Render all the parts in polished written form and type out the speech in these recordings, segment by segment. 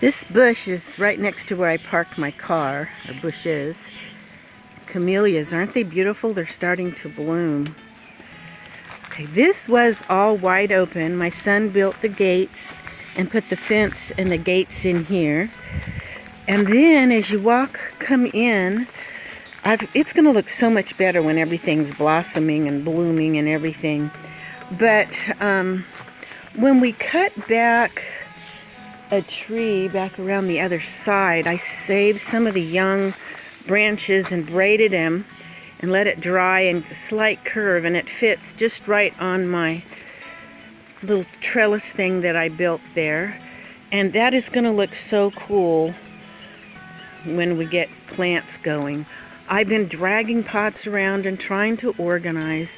This bush is right next to where I parked my car, or bush is. Camellias, aren't they beautiful? They're starting to bloom. Okay, this was all wide open. My son built the gates and put the fence and the gates in here. And then as you come in, it's going to look so much better when everything's blossoming and blooming and everything. But when we cut back a tree back around the other side, I saved some of the young branches and braided them and let it dry in a slight curve, and it fits just right on my little trellis thing that I built there. And that is going to look so cool when we get plants going. I've been dragging pots around and trying to organize.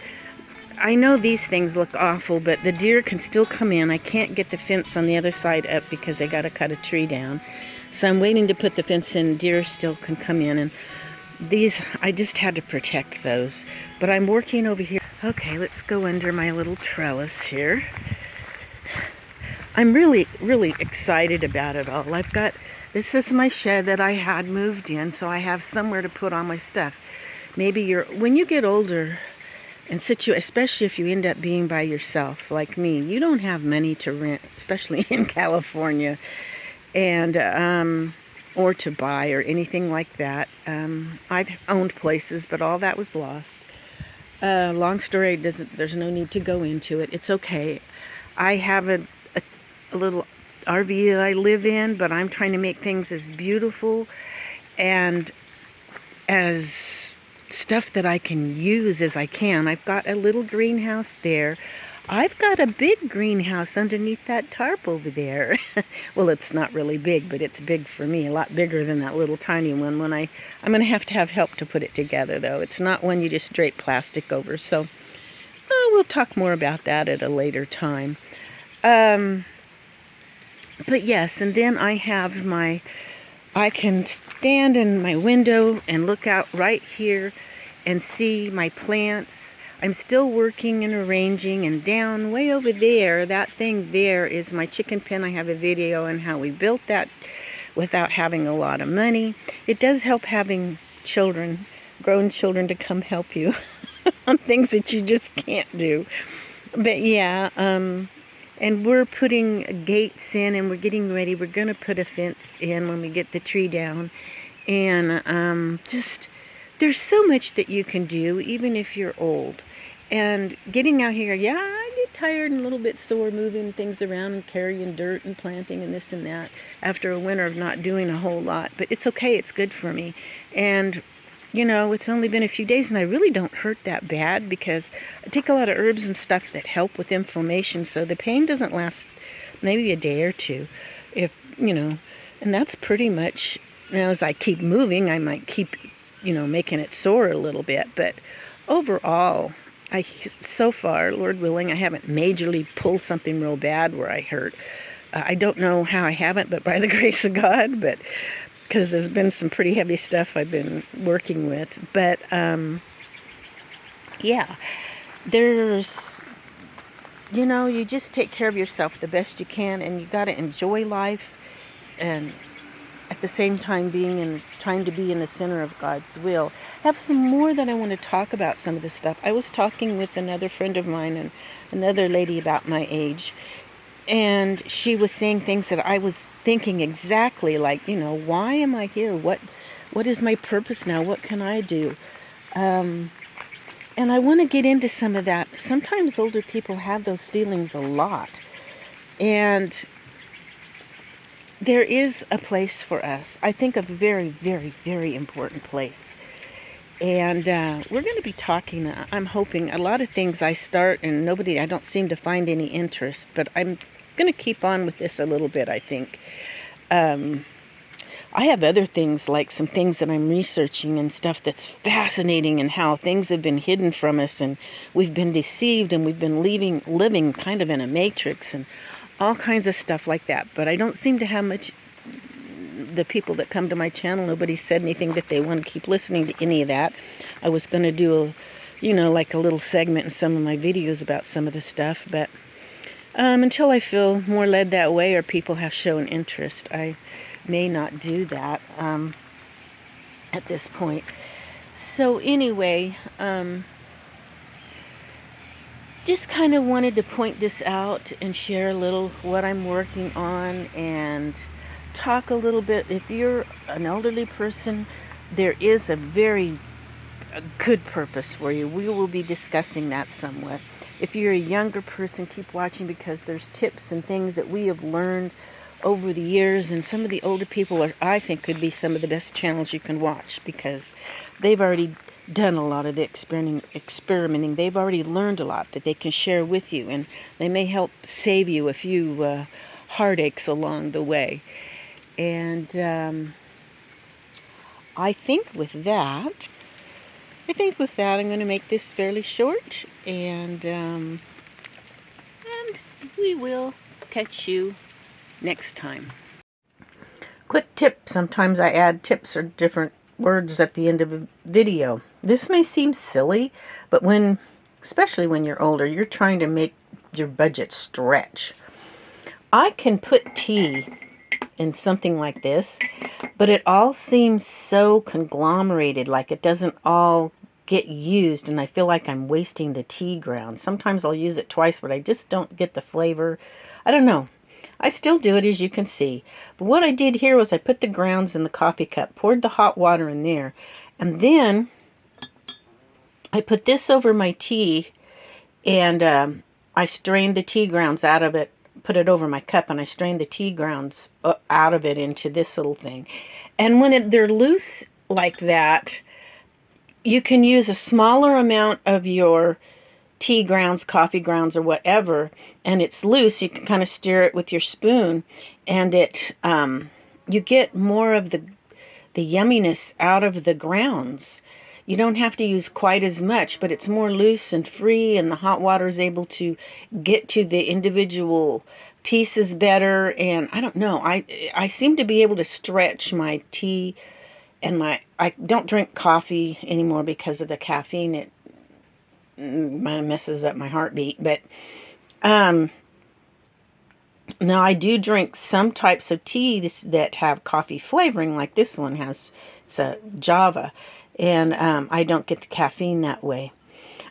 I know these things look awful, but the deer can still come in. I can't get the fence on the other side up because they got to cut a tree down. So I'm waiting to put the fence in. Deer still can come in, and these, I just had to protect those. But I'm working over here. Okay, let's go under my little trellis here. I'm really, really excited about it all. This is my shed that I had moved in, so I have somewhere to put all my stuff. When you get older, and especially if you end up being by yourself, like me, you don't have money to rent, especially in California, and or to buy or anything like that. I've owned places, but all that was lost. Long story, there's no need to go into it. It's okay. I have a little RV that I live in, but I'm trying to make things as beautiful and as stuff that I can use as I can. I've got a little greenhouse there. I've got a big greenhouse underneath that tarp over there. Well, it's not really big, but it's big for me, a lot bigger than that little tiny one. I'm going to have help to put it together, though. It's not one you just drape plastic over. So we'll talk more about that at a later time. But yes, and then I can stand in my window and look out right here and see my plants. I'm still working and arranging, and down way over there, that thing there is my chicken pen. I have a video on how we built that without having a lot of money. It does help having children, grown children, to come help you on things that you just can't do. But yeah, and we're putting gates in, and we're getting ready. We're going to put a fence in when we get the tree down. And there's so much that you can do, even if you're old. And getting out here, yeah, I get tired and a little bit sore moving things around and carrying dirt and planting and this and that after a winter of not doing a whole lot. But it's okay. It's good for me. And it's only been a few days, and I really don't hurt that bad because I take a lot of herbs and stuff that help with inflammation, so the pain doesn't last maybe a day or two. And that's pretty much, now as I keep moving, I might keep, making it sore a little bit, but overall, so far, Lord willing, I haven't majorly pulled something real bad where I hurt. I don't know how I haven't, but by the grace of God, because there's been some pretty heavy stuff I've been working with. But, yeah, you just take care of yourself the best you can, and you got to enjoy life, and at the same time trying to be in the center of God's will. I have some more that I want to talk about some of this stuff. I was talking with another friend of mine and another lady about my age, and she was saying things that I was thinking exactly, like, why am I here? What is my purpose now? What can I do? And I want to get into some of that. Sometimes older people have those feelings a lot. And there is a place for us. I think a very, very, very important place. And we're going to be talking, I'm hoping, a lot of things I start and I don't seem to find any interest, but I'm going to keep on with this a little bit, I think. I have other things, like some things that I'm researching and stuff that's fascinating, and how things have been hidden from us, and we've been deceived, and we've been living kind of in a matrix, and all kinds of stuff like that. But I don't seem to have much. The people that come to my channel, nobody said anything that they want to keep listening to any of that. I was going to do like a little segment in some of my videos about some of the stuff, but Until I feel more led that way or people have shown interest. I may not do that at this point. So anyway, just kind of wanted to point this out and share a little what I'm working on and talk a little bit. If you're an elderly person, there is a very good purpose for you. We will be discussing that somewhat. If you're a younger person, keep watching because there's tips and things that we have learned over the years, and some of the older people are, I think, could be some of the best channels you can watch because they've already done a lot of the experimenting. They've already learned a lot that they can share with you, and they may help save you a few heartaches along the way. And I think with that, I'm going to make this fairly short, and we will catch you next time. Quick tip, sometimes I add tips or different words at the end of a video. This may seem silly, but especially when you're older, you're trying to make your budget stretch. I can put tea in something like this, but it all seems so conglomerated, like it doesn't all get used, and I feel like I'm wasting the tea ground. Sometimes I'll use it twice, but I just don't get the flavor. I don't know. I still do it, as you can see. But what I did here was I put the grounds in the coffee cup, poured the hot water in there, and then I put this over my tea, and I strained the tea grounds out of it, put it over my cup, and I strained the tea grounds out of it into this little thing. And when they're loose like that, you can use a smaller amount of your tea grounds, coffee grounds, or whatever, and it's loose. You can kind of stir it with your spoon, and you get more of the yumminess out of the grounds. You don't have to use quite as much, but it's more loose and free, and the hot water is able to get to the individual pieces better. And I don't know, I seem to be able to stretch my tea, and I don't drink coffee anymore because of the caffeine. It messes up my heartbeat. But now I do drink some types of teas that have coffee flavoring, like this one has. It's a Java, and I don't get the caffeine that way.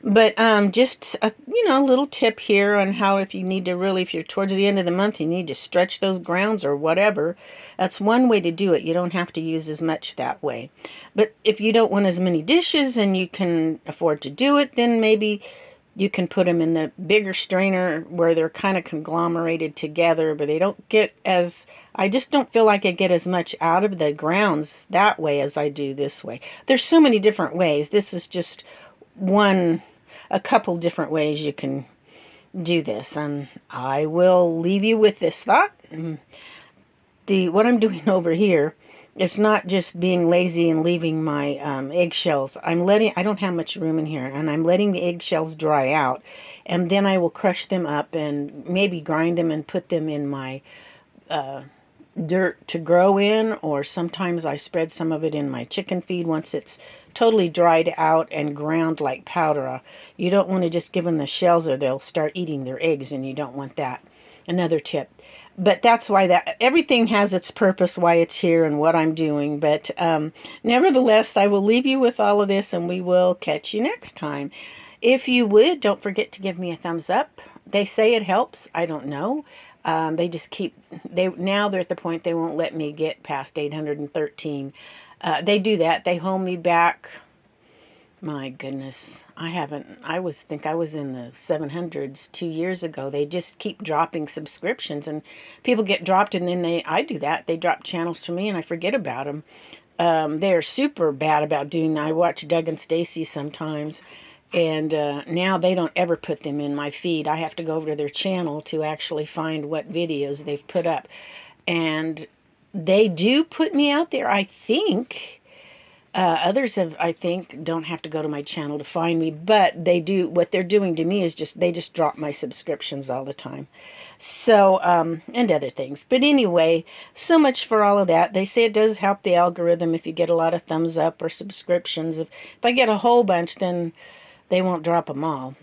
But just a little tip here on how, if you're towards the end of the month, you need to stretch those grounds or whatever. That's one way to do it. You don't have to use as much that way. But if you don't want as many dishes and you can afford to do it, then maybe you can put them in the bigger strainer where they're kind of conglomerated together, but they don't get I just don't feel like I get as much out of the grounds that way as I do this way. There's so many different ways. This is just a couple different ways you can do this, and I will leave you with this thought. What I'm doing over here, it's not just being lazy and leaving my eggshells. I don't have much room in here, and I'm letting the eggshells dry out, and then I will crush them up and maybe grind them and put them in my dirt to grow in, or sometimes I spread some of it in my chicken feed once it's totally dried out and ground like powder. You don't want to just give them the shells or they'll start eating their eggs, and you don't want that. Another tip. But that's why everything has its purpose, why it's here and what I'm doing. But nevertheless, I will leave you with all of this, and we will catch you next time. If you would, don't forget to give me a thumbs up. They say it helps. I don't know. They just now they're at the point they won't let me get past 813. They do that. They hold me back. My goodness, I think I was in the 700s 2 years ago. They just keep dropping subscriptions, and people get dropped, and then I do that. They drop channels to me, and I forget about them. They're super bad about doing that. I watch Doug and Stacy sometimes, and now they don't ever put them in my feed. I have to go over to their channel to actually find what videos they've put up. And they do put me out there, I think. Others I think, don't have to go to my channel to find me, but they do. What they're doing to me is they just drop my subscriptions all the time. So, and other things. But anyway, so much for all of that. They say it does help the algorithm if you get a lot of thumbs up or subscriptions. If I get a whole bunch, then they won't drop them all.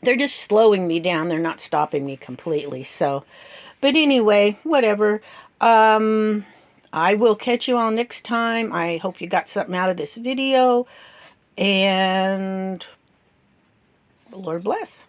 They're just slowing me down. They're not stopping me completely. So, but anyway, whatever. I will catch you all next time. I hope you got something out of this video. And Lord bless.